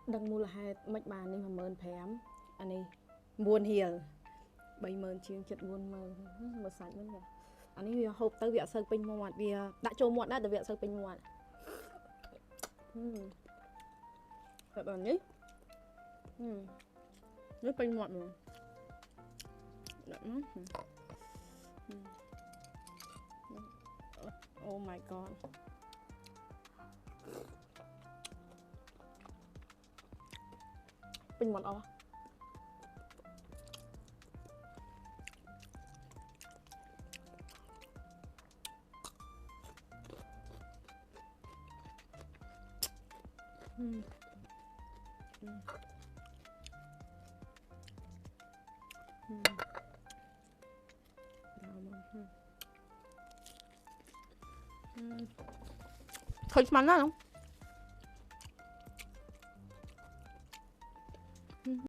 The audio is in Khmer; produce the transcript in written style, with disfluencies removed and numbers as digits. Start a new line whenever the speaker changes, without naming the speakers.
đằng mua là hai mạch bà này mà mơn phém anh này buồn hiền 30,000 ជាង 70,000 មកសាច់ហ្នឹងអានេះវាហូបទៅវាអត់សូវពេញមាត់វាដាក់ចូលមាត់ដែរតែវាអត់សូវពេញមាត់តែបើនេះនេះពេញមាត់ហ្មងដាក់មកអូ my god ពេញមាត់អស់ឃើញស្មានណាស់